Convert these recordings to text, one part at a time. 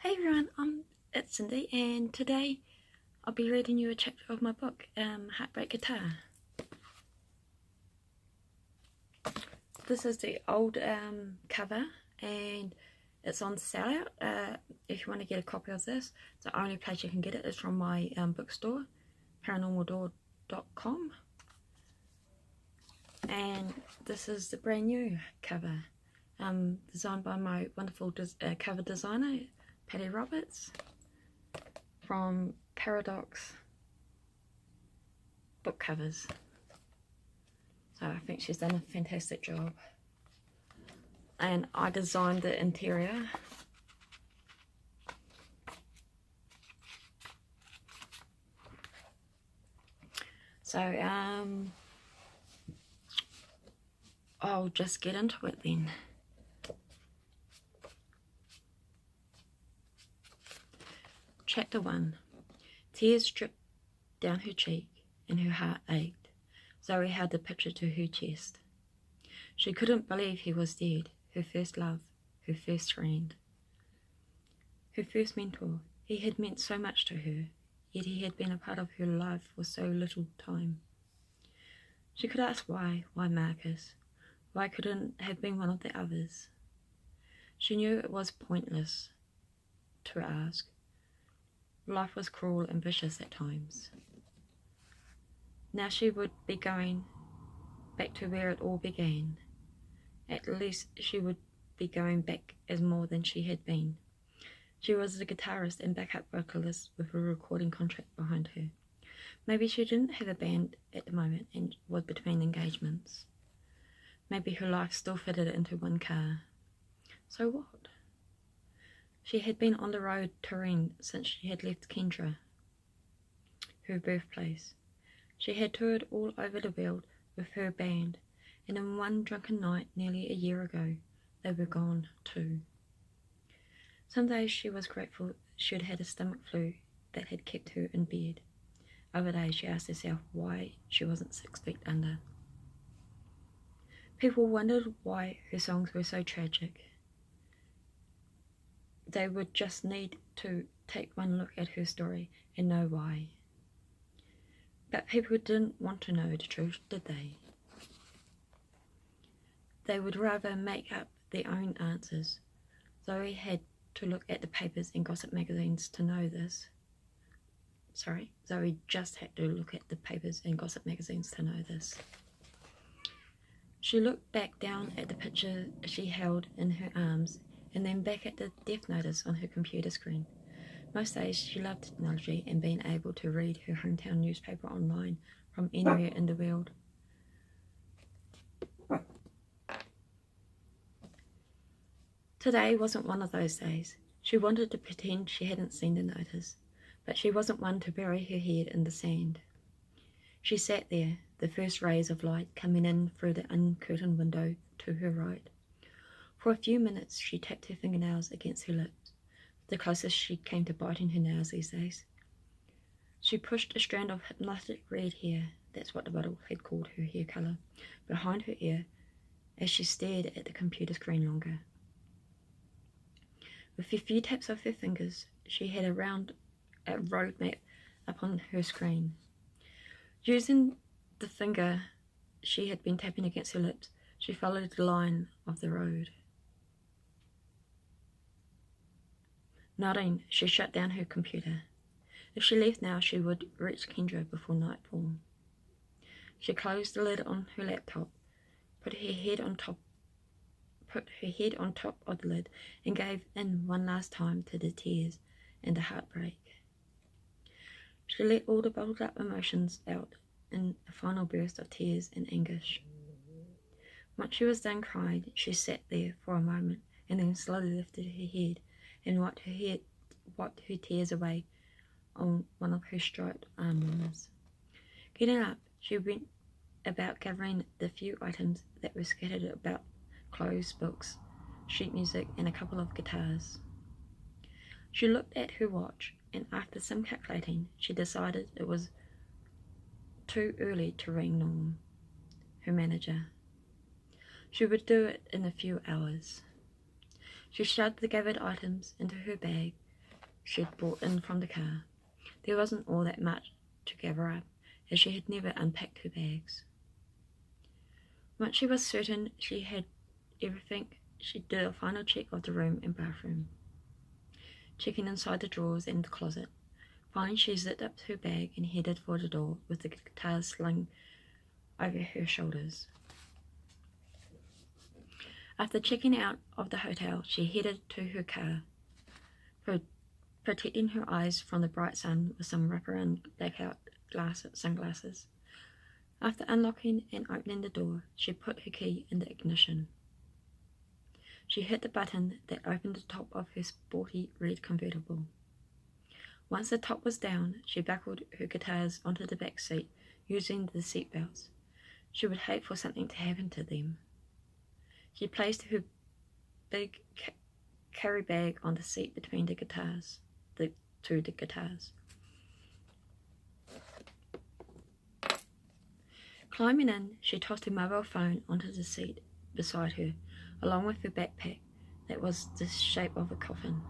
Hey everyone, it's Cindy, and today I'll be reading you a chapter of my book, Heartbreak Guitar. This is the old cover, and it's on sale out. If you want to get a copy of this, the only place you can get it is from my bookstore, paranormaldoor.com. And this is the brand new cover, designed by my wonderful cover designer, Patty Roberts, from Paradox book covers. So I think she's done a fantastic job. And I designed the interior. So I'll just get into it then. Chapter 1. Tears dripped down her cheek and her heart ached. Zoe held the picture to her chest. She couldn't believe he was dead, her first love, her first friend, her first mentor. He had meant so much to her, yet he had been a part of her life for so little time. She could ask why Marcus? Why couldn't have been one of the others? She knew it was pointless to ask. Life was cruel and vicious at times. Now she would be going back to where it all began. At least she would be going back as more than she had been. She was a guitarist and backup vocalist with a recording contract behind her. Maybe she didn't have a band at the moment and was between engagements. Maybe her life still fitted into one car. So what? She had been on the road touring since she had left Kendra, her birthplace. She had toured all over the world with her band, and in one drunken night nearly a year ago, they were gone too. Some days she was grateful she'd had a stomach flu that had kept her in bed. Other days she asked herself why she wasn't 6 feet under. People wondered why her songs were so tragic. They would just need to take one look at her story and know why. But people didn't want to know the truth, did they? They would rather make up their own answers. Zoe had to look at the papers and gossip magazines to know this. Zoe just had to look at the papers and gossip magazines to know this. She looked back down at the picture she held in her arms and then back at the death notice on her computer screen. Most days she loved technology and being able to read her hometown newspaper online from anywhere in the world. Today wasn't one of those days. She wanted to pretend she hadn't seen the notice, but she wasn't one to bury her head in the sand. She sat there, the first rays of light coming in through the uncurtained window to her right. For a few minutes she tapped her fingernails against her lips, the closest she came to biting her nails these days. She pushed a strand of hypnotic red hair, that's what the bottle had called her hair colour, behind her ear as she stared at the computer screen longer. With a few taps of her fingers, she had a road map up on her screen. Using the finger she had been tapping against her lips, she followed the line of the road. Nodding, she shut down her computer. If she left now, she would reach Kendra before nightfall. She closed the lid on her laptop, put her head on top of the lid, and gave in one last time to the tears and the heartbreak. She let all the bottled up emotions out in a final burst of tears and anguish. Once she was done crying, she sat there for a moment and then slowly lifted her head and wiped her tears away on one of her striped arm warmers. Getting up, she went about gathering the few items that were scattered about: clothes, books, sheet music, and a couple of guitars. She looked at her watch, and after some calculating, she decided it was too early to ring Norm, her manager. She would do it in a few hours. She shoved the gathered items into her bag, she'd brought in from the car. There wasn't all that much to gather up, as she had never unpacked her bags. Once she was certain she had everything, she did a final check of the room and bathroom, checking inside the drawers and the closet. Finally, she zipped up her bag and headed for the door with the guitar slung over her shoulders. After checking out of the hotel, she headed to her car, protecting her eyes from the bright sun with some wraparound blackout sunglasses. After unlocking and opening the door, she put her key in the ignition. She hit the button that opened the top of her sporty red convertible. Once the top was down, she buckled her guitars onto the back seat using the seat belts. She would hate for something to happen to them. She placed her big carry bag on the seat between the guitars. Climbing in, she tossed her mobile phone onto the seat beside her, along with her backpack that was the shape of a coffin.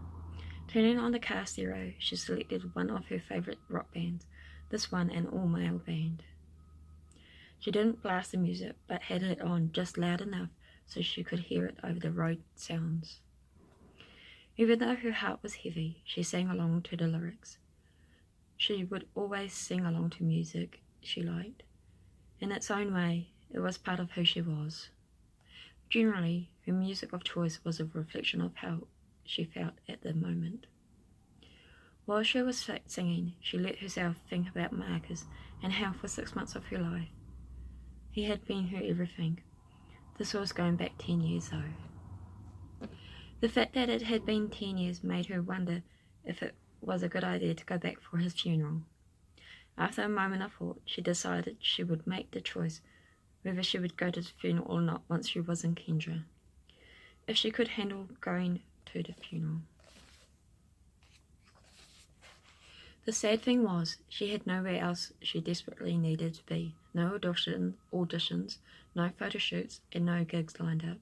Turning on the car stereo, she selected one of her favourite rock bands, this one an all-male band. She didn't blast the music, but had it on just loud enough so she could hear it over the road sounds. Even though her heart was heavy, she sang along to the lyrics. She would always sing along to music she liked. In its own way, it was part of who she was. Generally, her music of choice was a reflection of how she felt at the moment. While she was singing, she let herself think about Marcus and how for 6 months of her life, he had been her everything. This was going back 10 years though. The fact that it had been 10 years made her wonder if it was a good idea to go back for his funeral. After a moment of thought, she decided she would make the choice whether she would go to the funeral or not once she was in Kendra, if she could handle going to the funeral. The sad thing was, she had nowhere else she desperately needed to be. No auditions, no photo shoots, and no gigs lined up.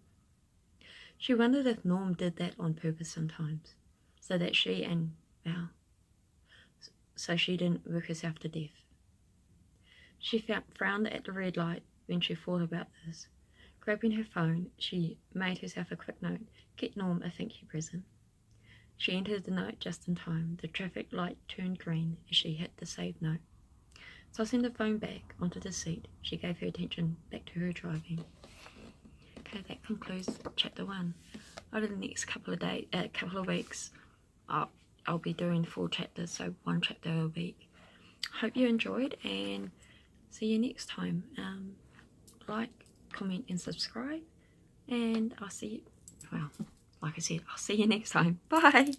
She wondered if Norm did that on purpose sometimes, so she didn't work herself to death. She frowned at the red light when she thought about this. Grabbing her phone, she made herself a quick note, "Get Norm a thank you present." She entered the note just in time. The traffic light turned green as she hit the save note. Tossing the phone back onto the seat, she gave her attention back to her driving. Okay, that concludes chapter 1. Over the next couple of weeks, I'll be doing 4 chapters, so 1 chapter a week. Hope you enjoyed, and see you next time. Like, comment, and subscribe, and I'll see you. Well, like I said, I'll see you next time. Bye.